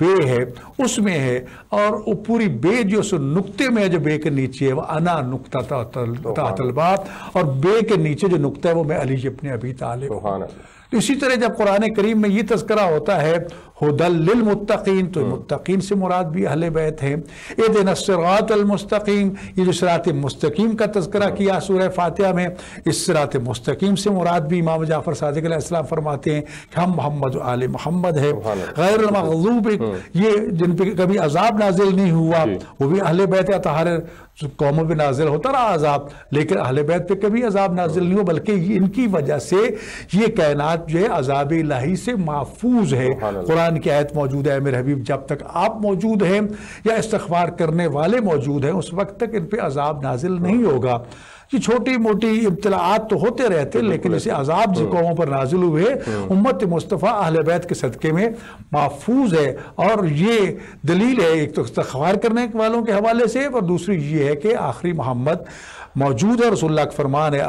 بے ہے اس میں ہے، اور وہ پوری بے جو سو نقطے میں ہے، جو بے کے نیچے ہے وہ انا نقطہ تحت الباب، اور بے کے نیچے جو نقطہ ہے وہ میں علی ابن ابی طالب. سبحان اللہ. اسی طرح جب قرآن کریم میں یہ تذکرہ ہوتا ہے ہدی للمتقین، تو متقین سے مراد بھی اہل بیت ہیں. اہدنا الصراط المستقیم، یہ جو صراط مستقیم کا تذکرہ کیا سورہ فاتحہ میں، اس صراط مستقیم سے مراد بھی امام جعفر صادق علیہ السلام فرماتے ہیں کہ ہم محمد و آل محمد ہے. غیر المغضوب، یہ جن پہ کبھی عذاب نازل نہیں ہوا وہ بھی اہل بیت ہے. ہر قوموں پہ نازل ہوتا رہا عذاب، لیکن اہل بیت پہ کبھی عذاب نازل نہیں ہوا، بلکہ ان کی وجہ سے یہ کائنات جو ہے عذاب الہی سے محفوظ ہے. قرآن کی آیت موجود ہے، میرے حبیب جب تک آپ موجود ہیں یا استغفار کرنے والے موجود ہیں اس وقت تک ان پہ عذاب نازل نہیں ہوگا. یہ چھوٹی موٹی ابتلاعات تو ہوتے رہتے، لیکن جیسے عذاب جن قوموں پر نازل ہوئے امت مصطفیٰ اہل بیت کے صدقے میں محفوظ ہے. اور یہ دلیل ہے ایک تو استغفار کرنے والوں کے حوالے سے، اور دوسری یہ ہے کہ آخری محمد موجود ہے. رسول اللہ کا فرمان ہے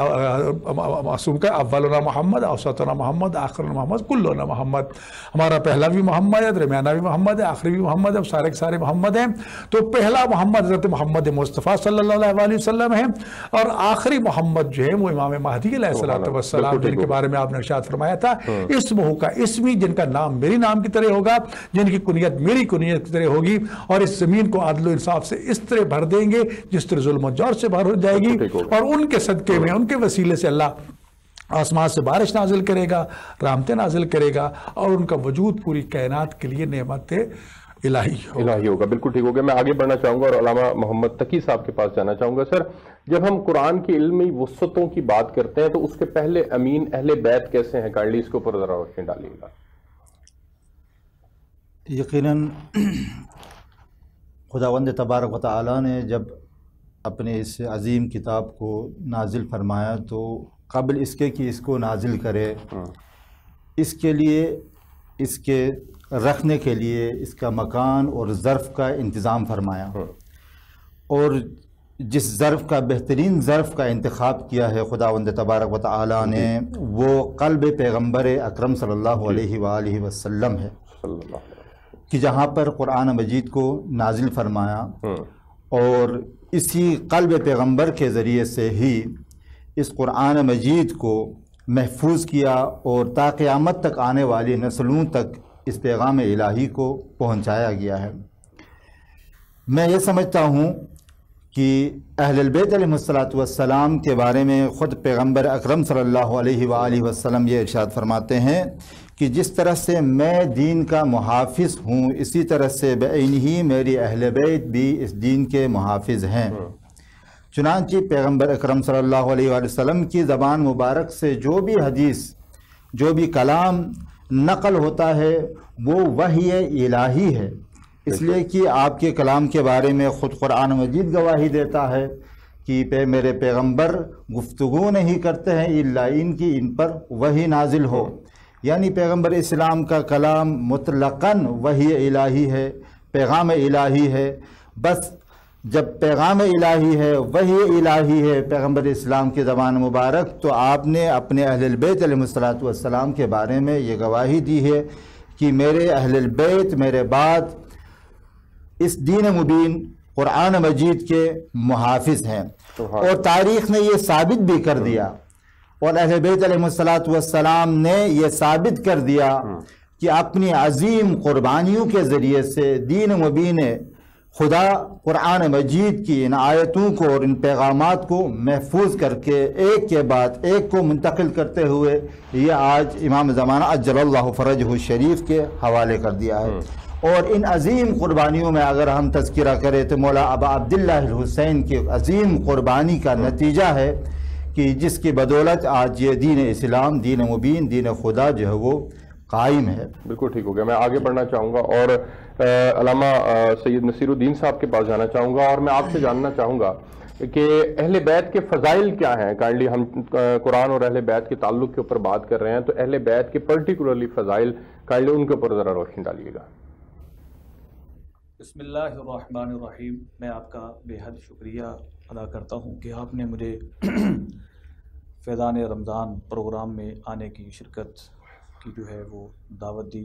معصوم کا اولنا محمد، اوسطنا محمد، آخرنا محمد، کلنا محمد. ہمارا پہلا بھی محمد ہے، درمیانہ بھی محمد ہے، آخری بھی محمد ہے، اب سارے کے سارے محمد ہیں. تو پہلا محمد حضرت محمد مصطفیٰ صلی اللہ علیہ وسلم ہے، اور آخری محمد جو ہے وہ امام مہدی علیہ السلام، جن کے بارے میں آپ نے ارشاد فرمایا تھا اسمہ کا اسمی، جن کا نام میری نام کی طرح ہوگا، جن کی کنیت میری کنیت کی طرح ہوگی، اور اس زمین کو عدل و انصاف سے اس طرح بھر دیں گے جس طرح ظلم و جور سے بھر جائے گی. اور ان کے صدقے میں، ان کے وسیلے سے اللہ آسمان سے بارش نازل کرے گا، رحمتیں نازل کرے گا، اور ان کا وجود پوری کائنات کے لیے نعمت الہی ہوگا. بالکل ٹھیک ہو گیا. میں آگے بڑھنا چاہوں گا اور علامہ محمد تقی صاحب کے پاس جانا چاہوں گا. سر، جب ہم قرآن کی علمی وسعتوں کی بات کرتے ہیں تو اس کے پہلے امین اہل بیت کیسے ہیں؟ کائنڈلی اس کے اوپر ذرا روشنی ڈالیے گا. یقیناً خداوند تبارک و تعالیٰ نے جب اپنے اس عظیم کتاب کو نازل فرمایا تو قبل اس کے کہ اس کو نازل کرے، اس کے لیے، اس کے رکھنے کے لیے اس کا مکان اور ظرف کا انتظام فرمایا، اور جس ظرف کا، بہترین ظرف کا انتخاب کیا ہے خداوند تبارک و تعالیٰ نے، وہ قلب پیغمبر اکرم صلی اللہ علیہ وآلہ وسلم ہے، کہ جہاں پر قرآن مجید کو نازل فرمایا، اور اسی قلب پیغمبر کے ذریعے سے ہی اس قرآن مجید کو محفوظ کیا، اور تا قیامت تک آنے والی نسلوں تک اس پیغام الہی کو پہنچایا گیا ہے. میں یہ سمجھتا ہوں کہ اہل البیت علیہ السلام کے بارے میں خود پیغمبر اکرم صلی اللہ علیہ وآلہ وسلم یہ ارشاد فرماتے ہیں کہ جس طرح سے میں دین کا محافظ ہوں، اسی طرح سے بعین ہی میری اہل بیت بھی اس دین کے محافظ ہیں. چنانچہ پیغمبر اکرم صلی اللہ علیہ وآلہ وسلم کی زبان مبارک سے جو بھی حدیث، جو بھی کلام نقل ہوتا ہے وہ وحی الہی ہے، اس لیے کہ آپ کے کلام کے بارے میں خود قرآن مجید گواہی دیتا ہے کہ میرے پیغمبر گفتگو نہیں کرتے ہیں الا ان کی ان پر وحی نازل ہو. یعنی پیغمبر اسلام کا کلام مطلقاً وحی الہی ہے، پیغام الہی ہے. بس جب پیغام الہی ہے، وحی الہی ہے پیغمبر اسلام کی زبان مبارک، تو آپ نے اپنے اہل البیت علیہ السلام کے بارے میں یہ گواہی دی ہے کہ میرے اہل البیت میرے بعد اس دین مبین قرآن مجید کے محافظ ہیں. اور تاریخ نے یہ ثابت بھی کر دیا، اور اہل بیت علیہ السلام نے یہ ثابت کر دیا کہ اپنی عظیم قربانیوں کے ذریعے سے دین مبین خدا قرآن مجید کی ان آیتوں کو اور ان پیغامات کو محفوظ کر کے ایک کے بعد ایک کو منتقل کرتے ہوئے یہ آج امام زمانہ عجل اللہ فرجہ الشریف کے حوالے کر دیا ہے. اور ان عظیم قربانیوں میں اگر ہم تذکرہ کریں تو مولا ابا عبداللہ الحسین کی عظیم قربانی کا نتیجہ ہے کہ جس کی بدولت آج یہ دین اسلام، دین مبین، دین خدا جو ہے وہ قائم ہے. بالکل ٹھیک ہو گیا. میں آگے بڑھنا چاہوں گا اور علامہ سید نصیر الدین صاحب کے پاس جانا چاہوں گا، اور میں آپ سے جاننا چاہوں گا کہ اہل بیت کے فضائل کیا ہیں. کائنڈلی ہم قرآن اور اہل بیت کے تعلق کے اوپر بات کر رہے ہیں، تو اہل بیت کے پرٹیکولرلی فضائل کائنڈلی ان کے اوپر ذرا روشنی ڈالیے گا. بسم اللہ الرحمن الرحیم. میں آپ کا بے حد شکریہ ادا کرتا ہوں کہ آپ نے مجھے فیضان رمضان پروگرام میں آنے کی شرکت کی جو ہے وہ دعوت دی،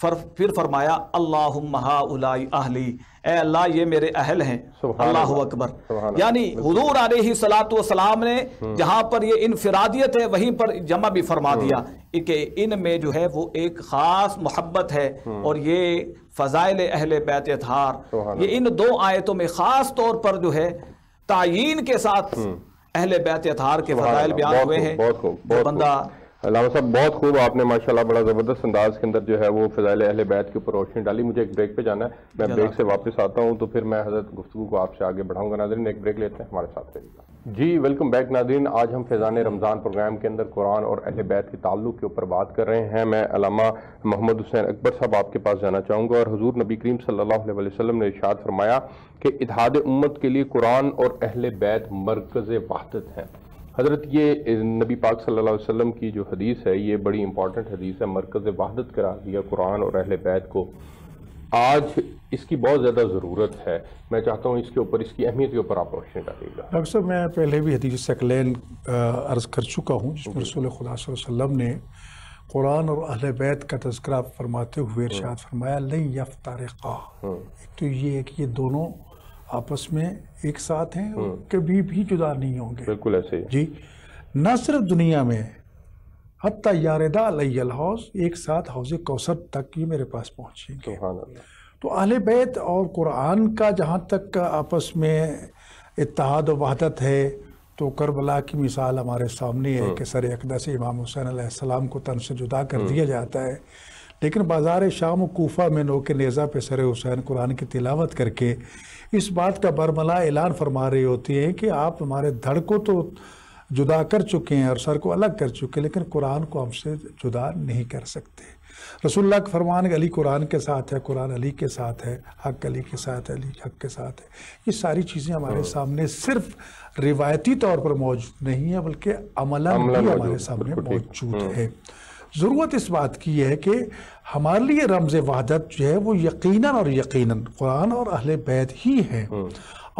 پھر فرمایا اللہم ہؤلاء اہلی، اے اللہ یہ میرے اہل ہیں۔ اللہ اکبر۔ یعنی حضور علیہ السلام نے جہاں پر یہ انفرادیت ہے وہیں پر جمع بھی فرما دیا کہ ان میں جو ہے وہ ایک خاص محبت ہے، اور یہ فضائل اہل بیت اطہار یہ ان دو آیتوں میں خاص طور پر جو ہے تعیین کے ساتھ اہل بیت اطہار کے فضائل بیان ہوئے ہیں۔ بندہ علامہ صاحب بہت خوب، آپ نے ماشاءاللہ بڑا زبردست انداز کے اندر جو ہے وہ فضائل اہل بیت کے اوپر روشنی ڈالی۔ مجھے ایک بریک پہ جانا ہے، میں بریک سے واپس آتا ہوں تو پھر میں حضرت گفتگو کو آپ سے آگے بڑھاؤں گا۔ ناظرین ایک بریک لیتے ہیں، ہمارے ساتھ رہیے گا۔ جی ویلکم بیک ناظرین، آج ہم فیضان رمضان پروگرام کے اندر قرآن اور اہل بیت کے تعلق کے اوپر بات کر رہے ہیں۔ میں علامہ محمد حسین اکبر صاحب آپ کے پاس جانا چاہوں گا، اور حضور نبی کریم صلی اللہ علیہ وسلم نے ارشاد فرمایا کہ اتحاد امت کے لیے قرآن اور اہل بیت مرکز وحدت ہیں۔ حضرت یہ نبی پاک صلی اللہ علیہ وسلم کی جو حدیث ہے یہ بڑی امپورٹنٹ حدیث ہے، مرکز وحدت قرار دیا قرآن اور اہل بیت کو۔ آج اس کی بہت زیادہ ضرورت ہے، میں چاہتا ہوں اس کے اوپر، اس کی اہمیت کے اوپر آپ روشنی ڈالیے گا۔ ڈاکٹر صاحب میں پہلے بھی حدیث ثقلین عرض کر چکا ہوں، جس میں رسول خدا صلی اللہ علیہ وسلم نے قرآن اور اہل بیت کا تذکرہ فرماتے ہوئے ارشاد فرمایا لن یفترقا۔ ایک تو یہ ہے کہ یہ دونوں آپس میں ایک ساتھ ہیں اور کبھی بھی جدا نہیں ہوں گے۔ بالکل ایسے ہی جی، نہ صرف دنیا میں، حتیٰ یاردا علی الحوض، ایک ساتھ حوض کوثر تک یہ میرے پاس پہنچیں گے۔ سبحان اللہ۔ تو اہل بیت اور قرآن کا جہاں تک آپس میں اتحاد و وحدت ہے تو کربلا کی مثال ہمارے سامنے ہے کہ سر اقدس امام حسین علیہ السلام کو تن سے جدا کر دیا جاتا ہے، لیکن بازار شام و کوفہ میں نوک نیزہ پہ سر حسین قرآن کی تلاوت کر کے اس بات کا برملا اعلان فرما رہی ہوتی ہے کہ آپ ہمارے دھڑ کو تو جدا کر چکے ہیں اور سر کو الگ کر چکے ہیں، لیکن قرآن کو ہم سے جدا نہیں کر سکتے۔ رسول اللہ کا فرمان علی قرآن کے ساتھ ہے، قرآن علی کے ساتھ ہے، حق علی کے ساتھ ہے، علی حق کے ساتھ ہے۔ یہ ساری چیزیں ہمارے سامنے صرف روایتی طور پر موجود نہیں ہیں بلکہ عملاً بھی ہمارے سامنے موجود ہے۔ ضرورت اس بات کی ہے کہ ہمارے لیے رمز وحدت جو ہے وہ یقیناً اور یقیناً قرآن اور اہل بیت ہی ہے،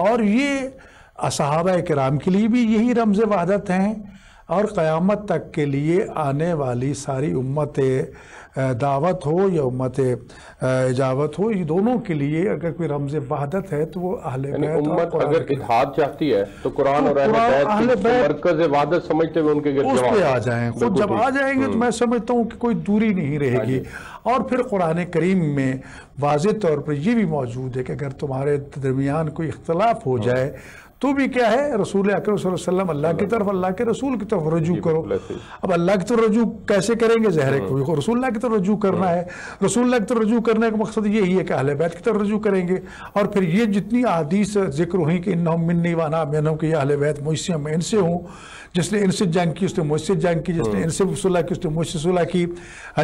اور یہ صحابہ کرام کے لیے بھی یہی رمز وحدت ہیں، اور قیامت تک کے لیے آنے والی ساری امت دعوت ہو یا امت اجابت ہو، یہ دونوں کے لیے اگر کوئی رمز وحدت ہے تو وہ اہل بیت اور امت اگر اتحاد چاہتی ہے تو قرآن اور اہل بیت مرکز وحدت سمجھتے ہوئے ان کے گرد اس پہ آ جائیں۔ خود جب آ جائیں گے تو میں سمجھتا ہوں کہ کوئی دوری نہیں رہے گی۔ اور پھر قرآن کریم میں واضح طور پر یہ بھی موجود ہے کہ اگر تمہارے درمیان کوئی اختلاف ہو جائے تو بھی کیا ہے، رسول اکرم صلی اللہ علیہ وسلم اللہ کی طرف، اللہ کے رسول کی طرف رجوع کرو۔ اب اللہ کی طرف رجوع کیسے کریں گے؟ ظاہر ہے کوئی رسول اللہ کی طرف رجوع کرنا ہے۔ رسول اللہ کی طرف رجوع کرنے کا مقصد یہی ہے کہ اہل بیت کی طرف رجوع کریں گے، اور پھر یہ جتنی احادیث ذکر ہوئی کہ انہم منی وانا منہم، کہ یہ اہل بیت مجھ سے، میں ان سے ہوں، جس نے ان سے جنگ کی اس نے مجھ سے جنگ کی، جس نے ان سے صلح کی اس نے مجھ سے صلح کی،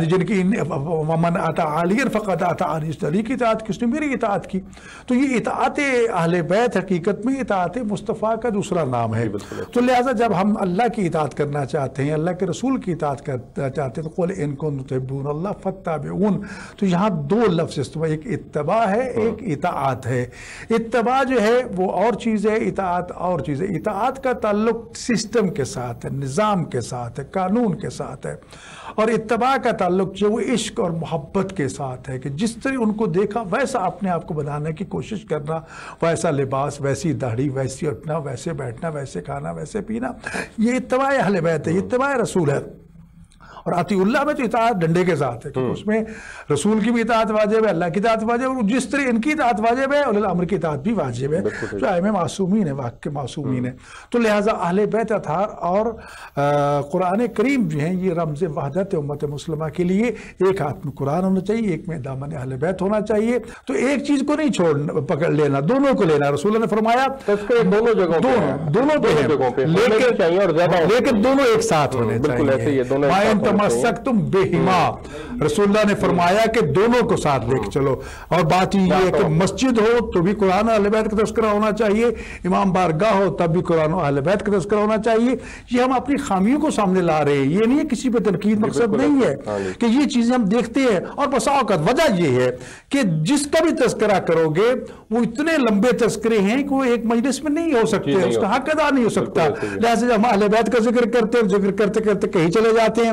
جن کی من اطاع علی فقد اطاع علی، علی کی اطاعت کی اس نے میری اطاعت کی۔ تو یہ اطاعت اہل بیت حقیقت میں اطاعت مصطفیٰ کا دوسرا نام ہے۔ تو لہٰذا جب ہم اللہ کی اطاعت کرنا چاہتے ہیں، اللہ کے رسول کی اطاعت کرنا چاہتے ہیں تو قل ان کنتم تحبون اللہ فاتبعون، تو یہاں دو لفظ استعمال، ایک اتباع ہے، ایک اطاعت ہے۔ اتباع جو ہے وہ اور چیز ہے، اطاعت اور چیز ہے۔ اطاعت کا تعلق سسٹم کے ساتھ ہے، نظام کے ساتھ ہے، قانون کے ساتھ ہے، اور اتباع کا تعلق جو وہ عشق اور محبت کے ساتھ ہے کہ جس طرح ان کو دیکھا ویسا اپنے آپ کو بنانے کی کوشش کرنا، ویسا لباس، ویسی داڑھی، ویسی اٹھنا، ویسے بیٹھنا، ویسے کھانا، ویسے پینا، یہ اتباع اہل بیت ہے، یہ اتباع رسول ہے۔ اور اطیع اللہ میں تو اطاعت ڈنڈے کے ساتھ ہے، کیونکہ اس میں رسول کی بھی اطاعت واجب ہے، اللہ کی اطاعت واجب ہے، اور جس طرح ان کی اطاعت واجب ہے اولی الامر کی اطاعت بھی واجب ہے، جو ائمہ معصومین ہیں، واقع معصومین ہیں۔ تو لہٰذا اہل بیت اطہار اور قرآن کریم جو ہیں یہ رمز وحدت امت مسلمہ کے لیے، ایک ہاتھ میں قرآن ہونا چاہیے، ایک میں دامن اہل بیت ہونا چاہیے۔ تو ایک چیز کو نہیں چھوڑنا، پکڑ لینا، دونوں کو لینا۔ رسول اللہ نے فرمایا دونوں جگہوں پہ لیکن دونوں ایک ساتھ ہونے چاہیے۔ تمسکتم بہما، رسول اللہ نے فرمایا کہ دونوں کو ساتھ لے کے چلو۔ اور بات یہ ہے کہ مسجد ہو تو بھی قرآن اور اہل بیت کا تذکرہ ہونا چاہیے، امام بارگاہ ہو تب بھی قرآن اور اہل بیت کا تذکرہ ہونا چاہیے۔ یہ ہم اپنی خامیوں کو سامنے لا رہے ہیں، یہ نہیں ہے کسی پہ تنقید، مقصد نہیں ہے کہ یہ چیزیں ہم دیکھتے ہیں۔ اور بس اوقات وجہ یہ ہے کہ جس کا بھی تذکرہ کرو گے وہ اتنے لمبے تذکرے ہیں کہ وہ ایک مجلس میں نہیں ہو سکتے، اس کا حق ادا نہیں ہو سکتا۔ لہٰذا جب ہم اہل بیت کا ذکر کرتے ہیں، ذکر کرتے کرتے کہیں چلے جاتے ہیں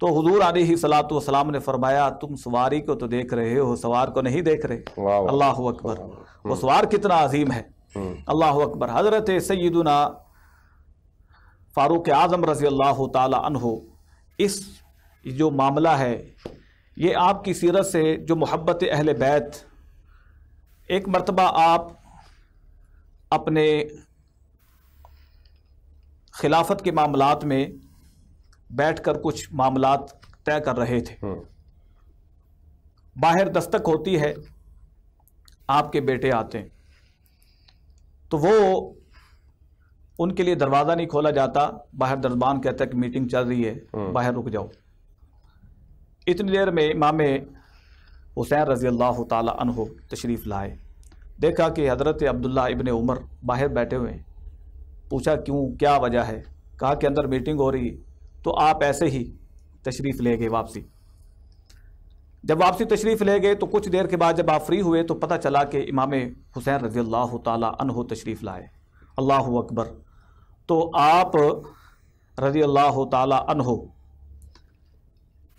تو حضور علیہ الصلوۃ والسلام نے فرمایا تم سواری کو تو دیکھ رہے ہو، سوار کو نہیں دیکھ رہے۔ اللہ اکبر، وہ سوار کتنا عظیم ہے۔ اللہ اکبر۔ حضرت سیدنا فاروق اعظم رضی اللہ تعالی عنہ، اس جو معاملہ ہے یہ آپ کی سیرت سے جو محبت اہل بیت، ایک مرتبہ آپ اپنے خلافت کے معاملات میں بیٹھ کر کچھ معاملات طے کر رہے تھے، باہر دستک ہوتی ہے، آپ کے بیٹے آتے ہیں تو وہ ان کے لیے دروازہ نہیں کھولا جاتا، باہر دربان کہتا ہے کہ میٹنگ چل رہی ہے، باہر رک جاؤ۔ اتنی دیر میں امام حسین رضی اللہ تعالی عنہ تشریف لائے، دیکھا کہ حضرت عبداللہ ابن عمر باہر بیٹھے ہوئے ہیں، پوچھا کیوں، کیا وجہ ہے؟ کہا کہ اندر میٹنگ ہو رہی، تو آپ ایسے ہی تشریف لے گئے واپسی۔ جب واپسی تشریف لے گئے تو کچھ دیر کے بعد جب آپ فری ہوئے تو پتہ چلا کہ امام حسین رضی اللہ تعالی عنہ تشریف لائے۔ اللہ اکبر۔ تو آپ رضی اللہ تعالی عنہ،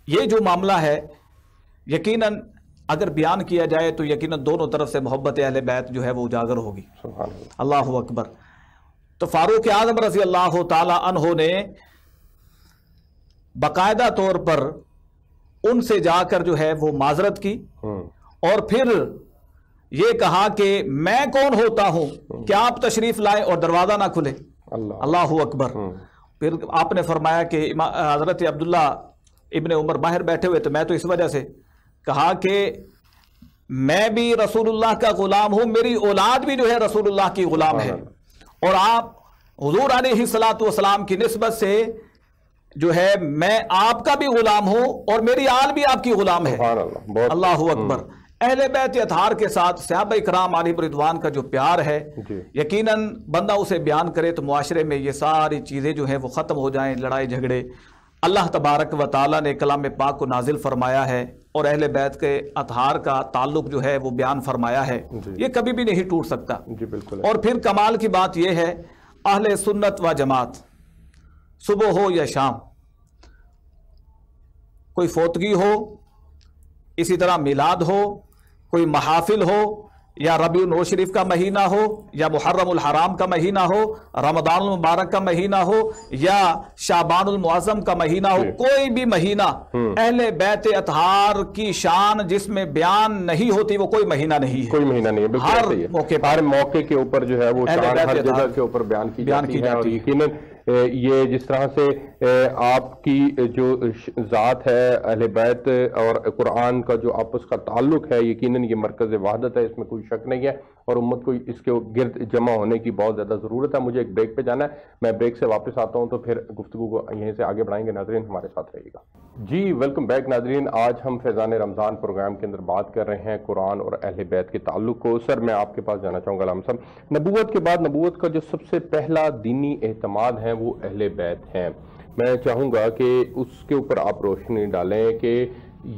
یہ جو معاملہ ہے یقیناً اگر بیان کیا جائے تو یقیناً دونوں طرف سے محبت اہل بیت جو ہے وہ اجاگر ہوگی۔ اللہ اکبر۔ تو فاروق اعظم رضی اللہ تعالی عنہ نے باقاعدہ طور پر ان سے جا کر جو ہے وہ معذرت کی، اور پھر یہ کہا کہ میں کون ہوتا ہوں کہ آپ تشریف لائیں اور دروازہ نہ کھلے۔ اللہ اکبر۔ پھر آپ نے فرمایا کہ حضرت عبداللہ ابن عمر باہر بیٹھے ہوئے تو میں تو اس وجہ سے کہا کہ میں بھی رسول اللہ کا غلام ہوں، میری اولاد بھی جو ہے رسول اللہ کی غلام ہے، اور آپ حضور علیہ الصلوۃ والسلام کی نسبت سے جو ہے میں آپ کا بھی غلام ہوں اور میری آل بھی آپ کی غلام ہے۔ اللہ اکبر۔ اہل بیت اطہار کے ساتھ صحابہ اکرام علیہم رضوان کا جو پیار ہے، یقیناً بندہ اسے بیان کرے تو معاشرے میں یہ ساری چیزیں جو ہیں وہ ختم ہو جائیں، لڑائی جھگڑے۔ اللہ تبارک و تعالیٰ نے کلام پاک کو نازل فرمایا ہے اور اہل بیت کے اطہار کا تعلق جو ہے وہ بیان فرمایا ہے، یہ کبھی بھی نہیں ٹوٹ سکتا۔ اور پھر کمال کی بات یہ ہے، اہل سنت و جماعت صبح ہو یا شام، کوئی فوتگی ہو، اسی طرح میلاد ہو، کوئی محافل ہو، یا ربیع الاول شریف کا مہینہ ہو، یا محرم الحرام کا مہینہ ہو، رمضان المبارک کا مہینہ ہو، یا شعبان المعظم کا مہینہ ہو، کوئی بھی مہینہ اہل بیت اطہار کی شان جس میں بیان نہیں ہوتی وہ کوئی مہینہ نہیں ہے۔ کوئی مہینہ نہیں ہے، ہر موقع کے اوپر جو ہے وہ شان ہر جگہ کے اوپر بیان کی جاتی ہے۔ اور یقیناً یہ جس طرح سے آپ کی جو ذات ہے اہل بیت اور قرآن کا جو آپس کا تعلق ہے، یقیناً یہ مرکز وحدت ہے، اس میں کوئی شک نہیں ہے، اور امت کو اس کے گرد جمع ہونے کی بہت زیادہ ضرورت ہے۔ مجھے ایک بریک پہ جانا ہے، میں بریک سے واپس آتا ہوں تو پھر گفتگو کو یہیں سے آگے بڑھائیں گے۔ ناظرین ہمارے ساتھ رہیے گا۔ جی ویلکم بیک ناظرین، آج ہم فیضان رمضان پروگرام کے اندر بات کر رہے ہیں قرآن اور اہل بیت کے تعلق کو۔ سر میں آپ کے پاس جانا چاہوں گا علامہ صاحب، نبوت کے بعد نبوت کا جو سب سے پہلا دینی اعتماد ہے وہ اہل بیت ہیں۔ میں چاہوں گا کہ اس کے اوپر آپ روشنی ڈالیں کہ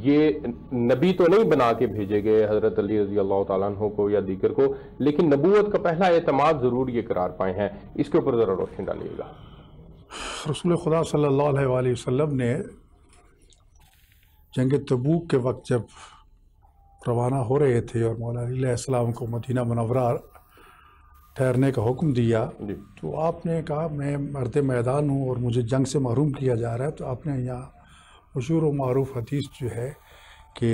یہ نبی تو نہیں بنا کے بھیجے گئے حضرت علی رضی اللہ تعالیٰ عنہ کو یا دیگر کو، لیکن نبوت کا پہلا اعتماد ضرور یہ قرار پائے ہیں، اس کے اوپر ذرا روشنی ڈالیے گا۔ رسول خدا صلی اللہ علیہ وآلہ وسلم نے جنگ تبوک کے وقت جب روانہ ہو رہے تھے اور مولا علی علیہ السلام کو مدینہ منورہ ٹھہرنے کا حکم دیا، تو آپ نے کہا میں مرد میدان ہوں اور مجھے جنگ سے محروم کیا جا رہا ہے، تو آپ نے یہاں مشہور و معروف حدیث جو ہے کہ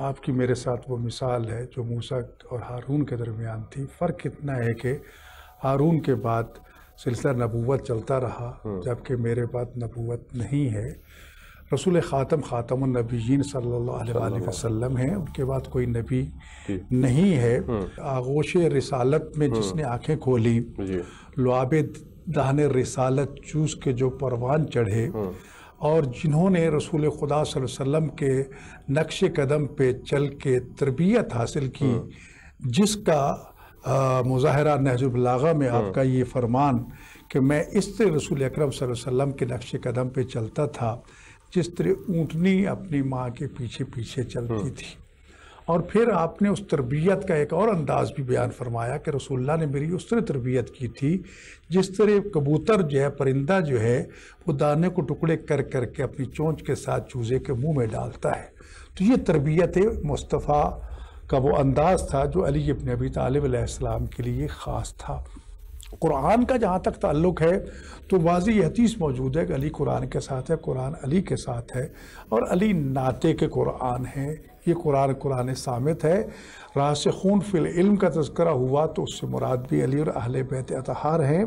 آپ کی میرے ساتھ وہ مثال ہے جو موسیٰ اور ہارون کے درمیان تھی۔ فرق اتنا ہے کہ ہارون کے بعد سلسلہ نبوت چلتا رہا، جبکہ میرے بعد نبوت نہیں ہے۔ رسول خاتم النبیین صلی اللہ علیہ وآلہ وسلم ہیں، ان کے بعد کوئی نبی نہیں ہے۔ آغوش رسالت میں جس نے آنکھیں کھولی، لعاب دہن رسالت چوس کے جو پروان چڑھے، اور جنہوں نے رسول خدا صلی اللہ علیہ وسلم کے نقش قدم پہ چل کے تربیت حاصل کی، جس کا مظاہرہ نہج البلاغہ میں آپ کا یہ فرمان کہ میں اس طرح رسول اکرم صلی اللہ علیہ وسلم کے نقش قدم پہ چلتا تھا جس طرح اونٹنی اپنی ماں کے پیچھے پیچھے چلتی تھی۔ اور پھر آپ نے اس تربیت کا ایک اور انداز بھی بیان فرمایا کہ رسول اللہ نے میری اس طرح تربیت کی تھی جس طرح کبوتر جو ہے، پرندہ جو ہے، وہ دانے کو ٹکڑے کر کر کے اپنی چونچ کے ساتھ چوزے کے منہ میں ڈالتا ہے۔ تو یہ تربیت مصطفیٰ کا وہ انداز تھا جو علی ابن ابی طالب علیہ السلام کے لیے خاص تھا۔ قرآن کا جہاں تک تعلق ہے تو واضح یہ حدیث موجود ہے کہ علی قرآن کے ساتھ ہے، قرآن علی کے ساتھ ہے، اور علی ناطق کے قرآن ہے۔ یہ قرآن صامت ہے۔ راسخون فی العلم کا تذکرہ ہوا تو اس سے مراد بھی علی اور اہل بیت اطہار ہیں۔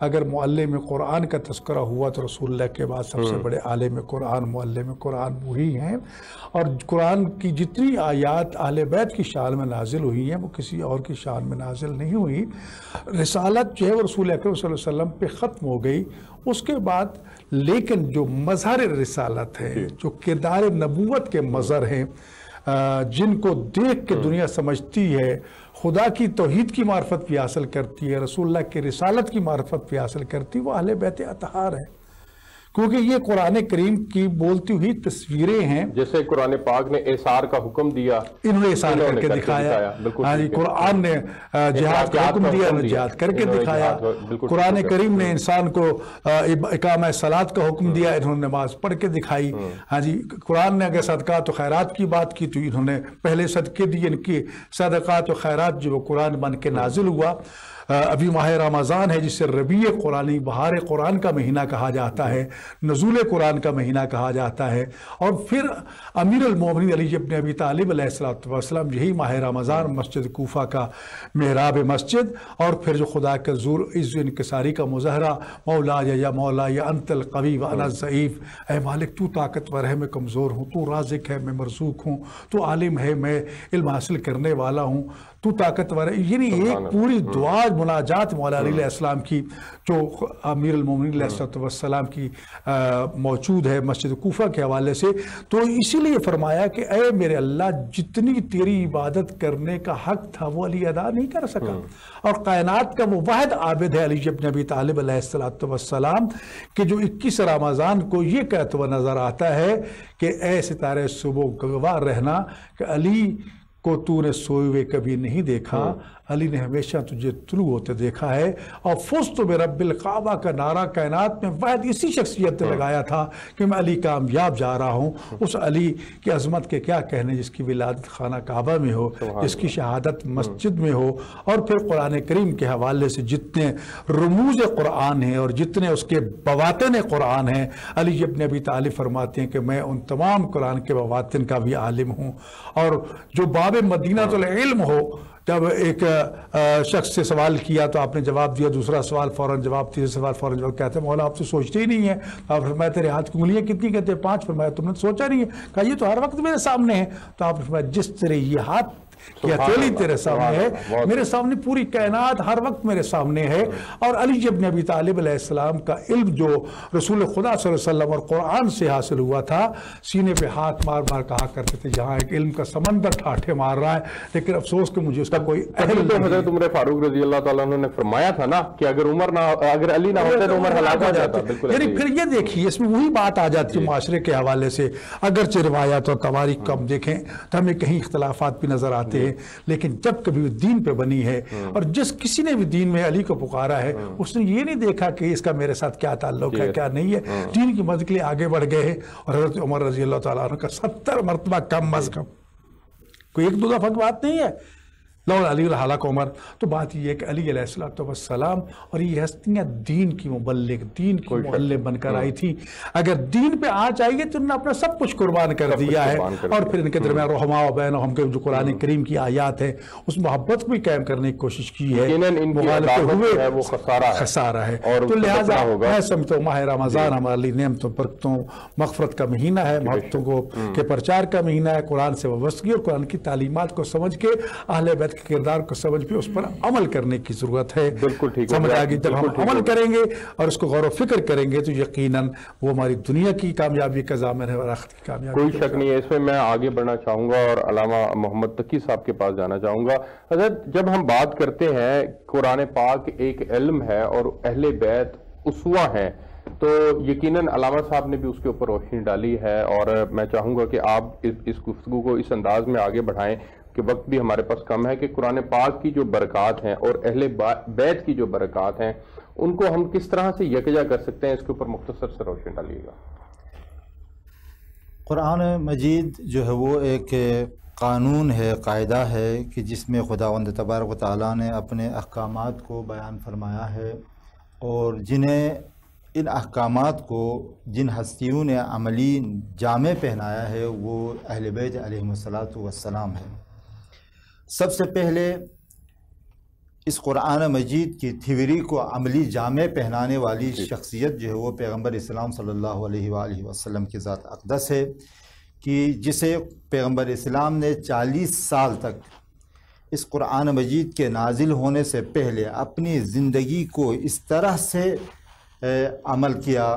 اگر معلم قرآن کا تذکرہ ہوا تو رسول اللہ کے بعد سب سے بڑے عالم قرآن، معلم قرآن وہی ہیں، اور قرآن کی جتنی آیات اہل بیت کی شان میں نازل ہوئی ہیں وہ کسی اور کی شان میں نازل نہیں ہوئی۔ رسالت جو ہے وہ رسول اکرم صلی اللہ علیہ وسلم پہ ختم ہو گئی اس کے بعد، لیکن جو مظہر رسالت ہے، جو کردار نبوت کے مظہر ہیں، جن کو دیکھ کے دنیا سمجھتی ہے، خدا کی توحید کی معرفت بھی حاصل کرتی ہے، رسول اللہ کی رسالت کی معرفت بھی حاصل کرتی ہے، وہ اہل بیت اطہار ہیں، کیونکہ یہ قرآن کریم کی بولتی ہوئی تصویریں ہیں۔ جیسے قرآن پاک نے احسار کا حکم دیا، انہوں نے احسار کر کے دکھایا۔ ہاں جی، قرآن نے جہاد کا حکم دیا، انہوں نے جہاد کر کے دکھایا۔ قرآن کریم نے انسان کو اقامہ صلاۃ کا حکم دیا، انہوں نے نماز پڑھ کے دکھائی۔ ہاں جی، قرآن نے اگر صدقات و خیرات کی بات کی تو انہوں نے پہلے صدقے دیے، ان کی صدقات و خیرات جو قرآن بن کے نازل ہوا۔ ابھی ماہ رمضان ہے جسے ربیع قرآنی، بہار قرآن کا مہینہ کہا جاتا ہے، نزول قرآن کا مہینہ کہا جاتا ہے، اور پھر امیر المومنین علی ابن ابی طالب علیہ السلام یہی ماہ رمضان مسجد کوفہ کا محراب مسجد، اور پھر جو خدا کا ظہور عز و انکساری کا مظاہرہ، مولا یا مولا یا انت القوی وانا الضعیف، اے مالک تو طاقتور ہے میں کمزور ہوں، تو رازق ہے میں مرزوق ہوں، تو عالم ہے میں علم حاصل کرنے والا ہوں، تو طاقتور ہے۔ یعنی ایک پوری دعا مناجات مولا علی علیہ السلام کی جو امیر المومنین علیہ السلام کی موجود ہے مسجد کوفہ کے حوالے سے، تو اسی لیے فرمایا کہ اے میرے اللہ، جتنی تیری عبادت کرنے کا حق تھا وہ علی ادا نہیں کر سکا، اور کائنات کا وہ واحد عابد ہے علی ابن ابی طالب علیہ السلام کہ جو 21 رمضان کو یہ کہتا ہوا نظر آتا ہے کہ اے ستارے صبح گواہ رہنا کہ علی کو تو نے سوئے ہوئے کبھی نہیں دیکھا، علی نے ہمیشہ تجھے طلوع ہوتے دیکھا ہے۔ اور فزت برب الکعبہ کا نعرہ کائنات میں واحد اسی شخصیت نے لگایا تھا کہ میں علی کامیاب جا رہا ہوں۔ اس علی کی عظمت کے کیا کہنے جس کی ولادت خانہ کعبہ میں ہو، جس کی شہادت مسجد میں ہو، اور پھر قرآن کریم کے حوالے سے جتنے رموز قرآن ہیں اور جتنے اس کے بواطن قرآن ہیں، علی ابن ابی طالب فرماتے ہیں کہ میں ان تمام قرآن کے بواطن کا بھی عالم ہوں۔ اور جو باب مدینہ العلم ہو، جب ایک شخص سے سوال کیا تو آپ نے جواب دیا، دوسرا سوال فوراً جواب، تیسرا سوال فوراً جواب، کہتے ہیں مولا آپ تو سوچتے ہی نہیں ہیں۔ آپ فرمایا تیرے ہاتھ کی انگلیاں کتنی؟ کہتے ہیں 5۔ فرمایا تم نے سوچا نہیں ہے؟ کہا یہ تو ہر وقت میرے سامنے ہے۔ تو آپ نے فرمایا جس طرح یہ ہاتھ کی ہتھیلی تیرے سامنے ہے، میرے سامنے پوری کائنات ہر وقت میرے سامنے ہے۔ اور علی ابن ابی طالب علیہ السلام کا علم جو رسول خدا صلی اللہ علیہ وسلم اور قرآن سے حاصل ہوا تھا، سینے پہ ہاتھ مار مار کہا کرتے تھے جہاں ایک علم کا سمندر ٹھاٹھے مار رہا ہے، لیکن افسوس کہ مجھے اس کا کوئی تو حضرت عمر فاروق رضی اللہ تعالیٰ عنہ نے فرمایا تھا نا کہ اگر علی نہ ہوتے تو عمر ہلاک ہو جاتا۔ یعنی پھر یہ دیکھیے اس میں وہی بات آ جاتی ہے معاشرے کے حوالے سے، اگرچہ روایات اور تواریخ کو ہم دیکھیں تو ہمیں کہیں اختلافات بھی نظر آتے ہیں، لیکن جب کبھی دین پہ بنی ہے اور جس کسی نے بھی دین میں علی کو پکارا ہے اس نے یہ نہیں دیکھا کہ اس کا میرے ساتھ کیا تعلق ہے کیا نہیں ہے، دین کی مدد کے لیے آگے بڑھ گئے ہیں۔ اور حضرت عمر رضی اللہ تعالیٰ عنہ کا 70 مرتبہ کم از کم، کوئی ایک دو دفعہ کی بات نہیں ہے، لولا علی الحلق عمر۔ تو بات یہ ہے کہ علی علیہ السلام اور یہ ہستیاں دین کی مبلغ، دین کی معلم بن کر آئی تھی۔ اگر دین پہ آ چاہیے تو انہوں نے اپنا سب کچھ قربان کر دیا ہے، اور پھر ان کے درمیان رحماء و بینہم کے جو قرآن کریم کی آیات ہیں اس محبت کو بھی قائم کرنے کی کوشش کی ہے، مغالطے ہوئے وہ خسارہ ہے۔ تو لہٰذا میں سمجھتا ہوں ماہ رمضان ہمارے لیے نعمتوں برکتوں مغفرت کا مہینہ ہے، محبتوں کو کے پرچار کا مہینہ ہے، قرآن سے وابستگی اور قرآن کی تعلیمات کو سمجھ کے اہل بیت کردار کو سمجھ پہ اس پر عمل کرنے کی ضرورت ہے۔ بالکل ٹھیک ہے، سمجھ آگے جب ہم عمل کریں گے اور اس کو غور و فکر کریں گے تو یقیناً وہ ہماری دنیا کی کامیابی کا ضامن ہے اور آخرت کی کامیابی۔ کوئی شک نہیں ہے اس میں۔ میں آگے بڑھنا چاہوں گا اور علامہ محمد تقی صاحب کے پاس جانا چاہوں گا۔ حضرت جب ہم بات کرتے ہیں قرآن پاک ایک علم ہے اور اہل بیت اسوہ ہیں، تو یقیناً علامہ صاحب نے بھی اس کے اوپر روشنی ڈالی ہے، اور میں چاہوں گا کہ آپ اس گفتگو کو اس انداز میں آگے بڑھائیں کہ وقت بھی ہمارے پاس کم ہے، کہ قرآن پاک کی جو برکات ہیں اور اہل بیت کی جو برکات ہیں ان کو ہم کس طرح سے یکجا کر سکتے ہیں، اس کے اوپر مختصر سے روشنی ڈالیے گا۔ قرآن مجید جو ہے وہ ایک قانون ہے، قاعدہ ہے کہ جس میں خداوند تبارک و تعالیٰ نے اپنے احکامات کو بیان فرمایا ہے، اور جنہیں ان احکامات کو جن ہستیوں نے عملی جامع پہنایا ہے وہ اہل بیت علیہم السلام ہے۔ سب سے پہلے اس قرآن مجید کی تھیوری کو عملی جامع پہنانے والی شخصیت جو ہے وہ پیغمبر اسلام صلی اللہ علیہ وآلہ وسلم کی ذات اقدس ہے، کہ جسے پیغمبر اسلام نے 40 سال تک اس قرآن مجید کے نازل ہونے سے پہلے اپنی زندگی کو اس طرح سے عمل کیا،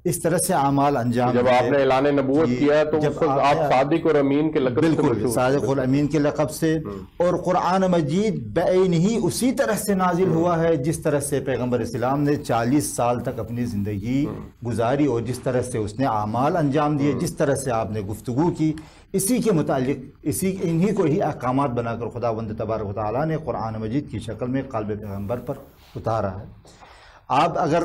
اس طرح سے اعمال انجام جب آپ نے اعلان نبوت کیا تو آپ صادق اور امین کے لقب سے بالکل صادق اور امین کے لقب سے، اور قرآن مجید بعین ہی اسی طرح سے نازل ہوا ہے جس طرح سے پیغمبر اسلام نے 40 سال تک اپنی زندگی گزاری، اور جس طرح سے اس نے اعمال انجام دیے، جس طرح سے آپ نے گفتگو کی، اسی کے متعلق انہی کو ہی احکامات بنا کر خداوند تبارک و تعالیٰ نے قرآن مجید کی شکل میں قلب پیغمبر پر اتارا ہے۔ آپ اگر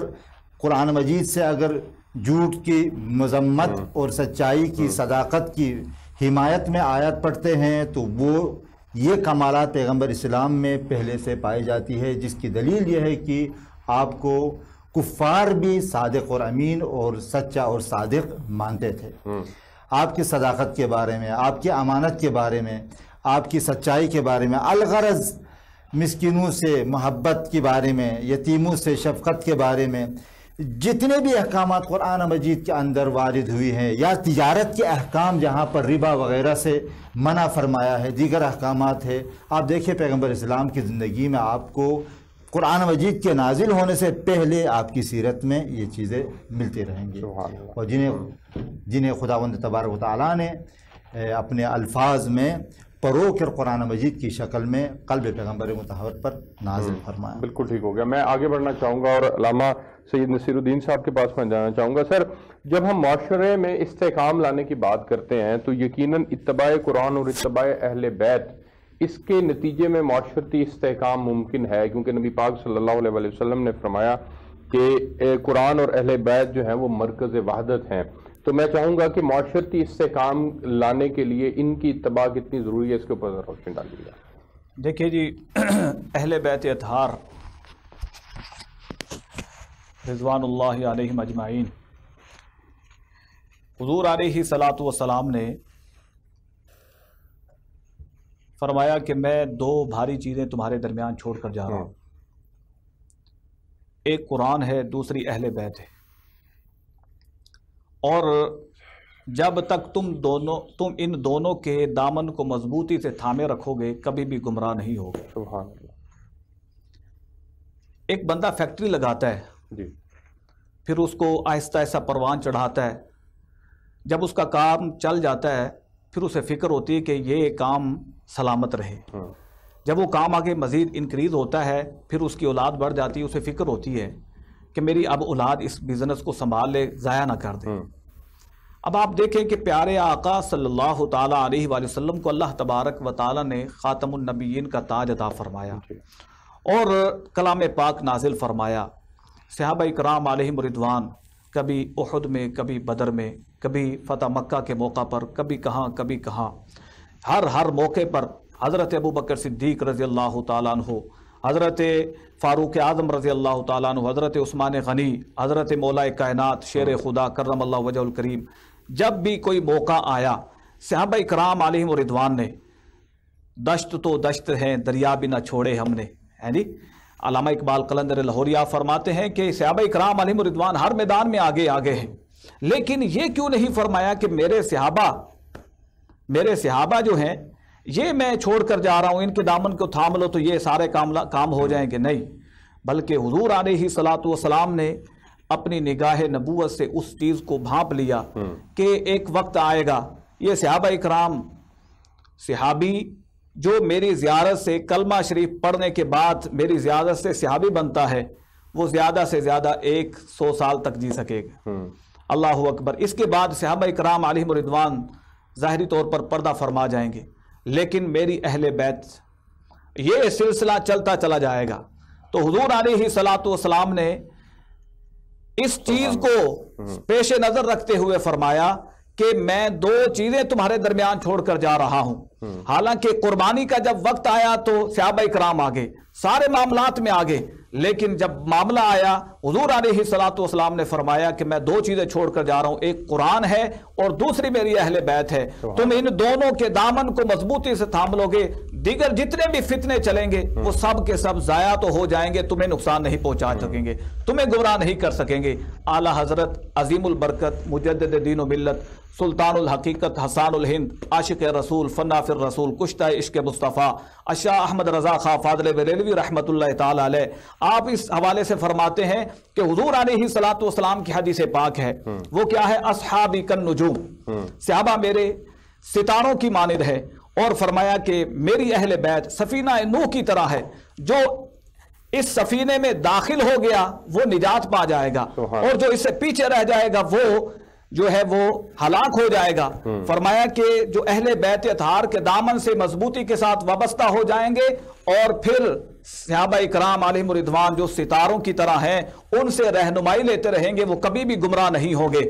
قرآن مجید سے اگر جھوٹ کی مذمت اور سچائی کی صداقت کی حمایت میں آیت پڑھتے ہیں تو وہ یہ کمالات پیغمبر اسلام میں پہلے سے پائی جاتی ہے، جس کی دلیل یہ ہے کہ آپ کو کفار بھی صادق اور امین اور سچا اور صادق مانتے تھے۔ آپ کی صداقت کے بارے میں، آپ کی امانت کے بارے میں، آپ کی سچائی کے بارے میں، الغرض مسکینوں سے محبت کے بارے میں، یتیموں سے شفقت کے بارے میں، جتنے بھی احکامات قرآن مجید کے اندر وارد ہوئی ہیں، یا تجارت کے احکام جہاں پر ربا وغیرہ سے منع فرمایا ہے، دیگر احکامات ہے، آپ دیکھیں پیغمبر اسلام کی زندگی میں آپ کو قرآن مجید کے نازل ہونے سے پہلے آپ کی سیرت میں یہ چیزیں ملتی رہیں گی، اور جنہیں خداوند تبارک و تعالیٰ نے اپنے الفاظ میں پرو کر قرآن مجید کی شکل میں قلب پیغمبر مطہر پر نازل فرمایا۔ بالکل ٹھیک ہو گیا۔ میں آگے بڑھنا چاہوں گا اور علامہ سید نصیر الدین صاحب کے پاس میں جانا چاہوں گا۔ سر، جب ہم معاشرے میں استحکام لانے کی بات کرتے ہیں تو یقیناً اتباع قرآن اور اتباع اہل بیت، اس کے نتیجے میں معاشرتی استحکام ممکن ہے، کیونکہ نبی پاک صلی اللہ علیہ وسلم نے فرمایا کہ قرآن اور اہل بیت جو ہیں وہ مرکز وحدت ہیں۔ تو میں چاہوں گا کہ معاشرتی استحکام لانے کے لیے ان کی اتباع کتنی ضروری ہے، اس کے اوپر روشنی ڈالیے گا۔ دیکھیے جی، اہل بیت اطہار رضوان اللہ علیہم اجمعین، حضور علیہ الصلاۃ والسلام نے فرمایا کہ میں 2 بھاری چیزیں تمہارے درمیان چھوڑ کر جا رہا ہوں، ایک قرآن ہے، دوسری اہل بیت ہے، اور جب تک تم ان دونوں کے دامن کو مضبوطی سے تھامے رکھو گے کبھی بھی گمراہ نہیں ہوگے۔ سبحان اللہ۔ ایک بندہ فیکٹری لگاتا ہے جی، پھر اس کو آہستہ آہستہ پروان چڑھاتا ہے، جب اس کا کام چل جاتا ہے پھر اسے فکر ہوتی ہے کہ یہ کام سلامت رہے، جب وہ کام آگے مزید انکریز ہوتا ہے پھر اس کی اولاد بڑھ جاتی ہے، اسے فکر ہوتی ہے کہ میری اب اولاد اس بزنس کو سنبھال لے، ضائع نہ کر دے۔ اب آپ دیکھیں کہ پیارے آقا صلی اللہ تعالیٰ علیہ وآلہ وسلم کو اللہ تبارک و تعالیٰ نے خاتم النبیین کا تاج عطا فرمایا اور کلام پاک نازل فرمایا۔ صحابہ اکرام علیہم رضوان کبھی احد میں، کبھی بدر میں، کبھی فتح مکہ کے موقع پر، کبھی کہاں، ہر موقع پر حضرت ابوبکر صدیق رضی اللہ تعالیٰ عنہ، حضرت فاروق اعظم رضی اللہ تعالیٰ عنہ، حضرت عثمان غنی، حضرت مولا کائنات شیر خدا کرم اللہ وجہ الکریم، جب بھی کوئی موقع آیا صحابہ اکرام علیہم رضوان نے دشت تو دشت ہیں دریا بھی نہ چھوڑے ہم نے، ہے جی۔ علامہ اقبال قلندر لاہوریہ فرماتے ہیں کہ صحابہ اکرام علیہم رضوان ہر میدان میں آگے ہیں، لیکن یہ کیوں نہیں فرمایا کہ میرے صحابہ جو ہیں یہ میں چھوڑ کر جا رہا ہوں، ان کے دامن کو تھام لو تو یہ سارے کام ہو جائیں گے، نہیں، بلکہ حضور علیہ الصلاۃ والسلام نے اپنی نگاہ نبوت سے اس چیز کو بھانپ لیا کہ ایک وقت آئے گا یہ صحابہ اکرام، صحابی جو میری زیارت سے کلمہ شریف پڑھنے کے بعد میری زیارت سے صحابی بنتا ہے، وہ زیادہ سے زیادہ 100 سال تک جی سکے گا۔ اللہ اکبر۔ اس کے بعد صحابہ اکرام علیہم رضوان ظاہری طور پر پردہ فرما جائیں گے، لیکن میری اہل بیت، یہ سلسلہ چلتا چلا جائے گا۔ تو حضور علیہ الصلوۃ والسلام نے اس چیز کو پیش نظر رکھتے ہوئے فرمایا کہ میں 2 چیزیں تمہارے درمیان چھوڑ کر جا رہا ہوں۔ حالانکہ قربانی کا جب وقت آیا تو صحابہ اکرام آگے، سارے معاملات میں آگے، لیکن جب معاملہ آیا حضور علیہ الصلوۃ والسلام نے فرمایا کہ میں 2 چیزیں چھوڑ کر جا رہا ہوں، ایک قرآن ہے اور دوسری میری اہل بیت ہے۔ تم ان دونوں کے دامن کو مضبوطی سے تھام لو گے، دیگر جتنے بھی فتنے چلیں گے وہ سب کے سب ضائع تو ہو جائیں گے، تمہیں نقصان نہیں پہنچا سکیں گے، تمہیں گمراہ نہیں کر سکیں گے۔ اعلیٰ حضرت عظیم البرکت مجدد دین و ملت سلطان الحقیقت حسان الہند عاشق رسول فنافر رسول کشتہ عشق مصطفیٰ شاہ احمد رضا خاں فاضل بریلوی رحمۃ اللہ تعالی علیہ، آپ اس حوالے سے فرماتے ہیں کہ حضور علیہ الصلوۃ والسلام کی حدیث پاک ہے، وہ کیا ہے؟ اصحابی کالنجوم، صحابہ میرے ستاروں کی مانند ہے، اور فرمایا کہ میری اہل بیت سفینہ نوح کی طرح ہے، جو اس سفینے میں داخل ہو گیا وہ نجات پا جائے گا، اور جو اس سے پیچھے رہ جائے گا وہ جو ہے وہ ہلاک ہو جائے گا۔ فرمایا کہ جو اہل بیت اطہار کے دامن سے مضبوطی کے ساتھ وابستہ ہو جائیں گے، اور پھر صحابہ اکرام علیہم رضوان جو ستاروں کی طرح ہیں ان سے رہنمائی لیتے رہیں گے، وہ کبھی بھی گمراہ نہیں ہوں گے۔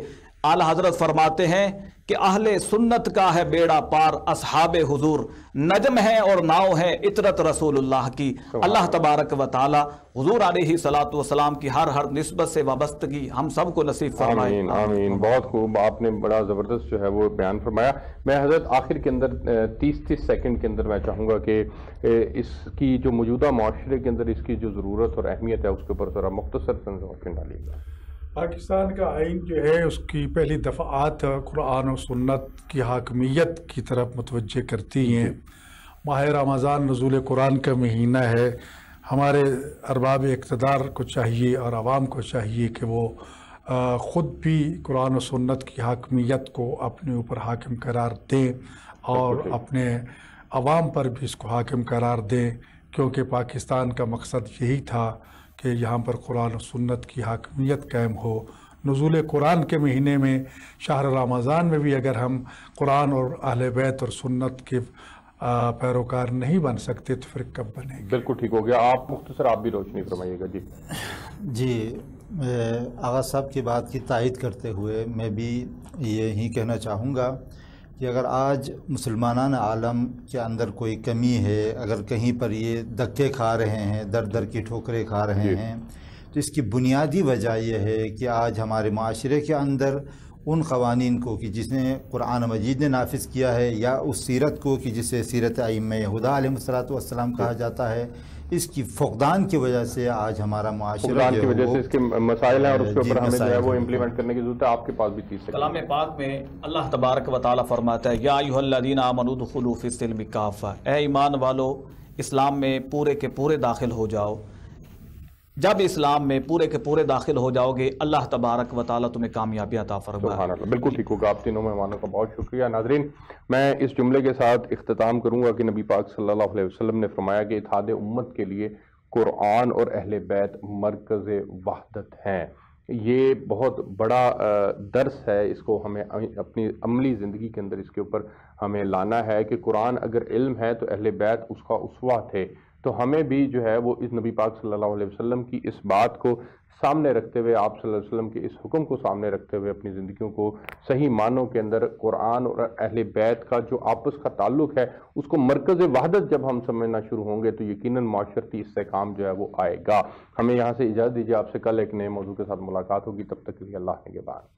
اعلیٰ حضرت فرماتے ہیں کہ اہل سنت کا ہے بیڑا پار، اصحاب حضور نجم ہے اور ناؤ ہے عطرت رسول اللہ کی۔ اللہ تبارک و تعالی حضور علیہ الصلوۃ والسلام کی ہر نسبت سے وابستگی ہم سب کو نصیب فرمائے۔ آمین آمین۔ بہت خوب، آپ نے بڑا زبردست جو ہے وہ بیان فرمایا۔ میں حضرت آخر کے اندر 30 سیکنڈ کے اندر میں چاہوں گا کہ اس کی جو موجودہ معاشرے کے اندر اس کی جو ضرورت اور اہمیت ہے اس کے اوپر ذرا مختصر روشنی ڈالیے گا۔ پاکستان کا آئین جو ہے اس کی پہلی دفعات قرآن و سنت کی حاکمیت کی طرف متوجہ کرتی ہیں۔ ماہ رمضان نزول قرآن کا مہینہ ہے، ہمارے ارباب اقتدار کو چاہیے اور عوام کو چاہیے کہ وہ خود بھی قرآن و سنت کی حاکمیت کو اپنے اوپر حاکم قرار دیں اور اپنے عوام پر بھی اس کو حاکم قرار دیں، کیونکہ پاکستان کا مقصد یہی تھا کہ یہاں پر قرآن و سنت کی حاکمیت قائم ہو۔ نزول قرآن کے مہینے میں شہر رمضان میں بھی اگر ہم قرآن اور اہل بیت اور سنت کے پیروکار نہیں بن سکتے تو پھر کب بنیں گے؟ بالکل ٹھیک ہو گیا، آپ مختصر آپ بھی روشنی فرمائیے گا۔ جی آغا صاحب کی بات کی تائید کرتے ہوئے میں بھی یہی کہنا چاہوں گا کہ اگر آج مسلمانان عالم کے اندر کوئی کمی ہے، اگر کہیں پر یہ دھکے کھا رہے ہیں، در کی ٹھوکریں کھا رہے ہیں، تو اس کی بنیادی وجہ یہ ہے کہ آج ہمارے معاشرے کے اندر ان قوانین کو کہ جس نے قرآن مجید نے نافذ کیا ہے، یا اس سیرت کو کہ جسے سیرت ائمہ ہدیٰ علیہ السلام کہا جاتا ہے، اس کی فقدان کی وجہ سے آج ہمارا معاشرہ فقدان کی وجہ سے اس کے مسائل ہیں اور اس کے اوپر ہمیں جو ہے وہ امپلیمنٹ کرنے کی ضرورت ہے۔ آپ کے پاس بھی 30 سیکنڈ۔ کلام پاک میں اللہ تبارک و تعالی فرماتا ہے یا ایھا الذین آمنوا ادخلوا فی السلم کافہ، اے ایمان والو اسلام میں پورے کے پورے داخل ہو جاؤ۔ جب اسلام میں پورے کے پورے داخل ہو جاؤ گے اللہ تبارک و تعالی تمہیں کامیابی عطا فرمائے۔ سبحان اللہ، بالکل ٹھیک ہوگا۔ آپ تینوں مہمانوں کا بہت شکریہ۔ ناظرین، میں اس جملے کے ساتھ اختتام کروں گا کہ نبی پاک صلی اللہ علیہ وسلم نے فرمایا کہ اتحاد امت کے لیے قرآن اور اہل بیت مرکز وحدت ہیں۔ یہ بہت بڑا درس ہے، اس کو ہمیں اپنی عملی زندگی کے اندر اس کے اوپر ہمیں لانا ہے کہ قرآن اگر علم ہے تو اہل بیت اس کا اسوہ تھے، تو ہمیں بھی جو ہے وہ اس نبی پاک صلی اللہ علیہ وسلم کی اس بات کو سامنے رکھتے ہوئے، آپ صلی اللہ علیہ وسلم کے اس حکم کو سامنے رکھتے ہوئے اپنی زندگیوں کو صحیح معنوں کے اندر قرآن اور اہل بیت کا جو آپس کا تعلق ہے اس کو مرکز وحدت جب ہم سمجھنا شروع ہوں گے تو یقیناً معاشرتی استحکام جو ہے وہ آئے گا۔ ہمیں یہاں سے اجازت دیجیے، آپ سے کل ایک نئے موضوع کے ساتھ ملاقات ہوگی، تب تک کے لیے اللہ نگہبان۔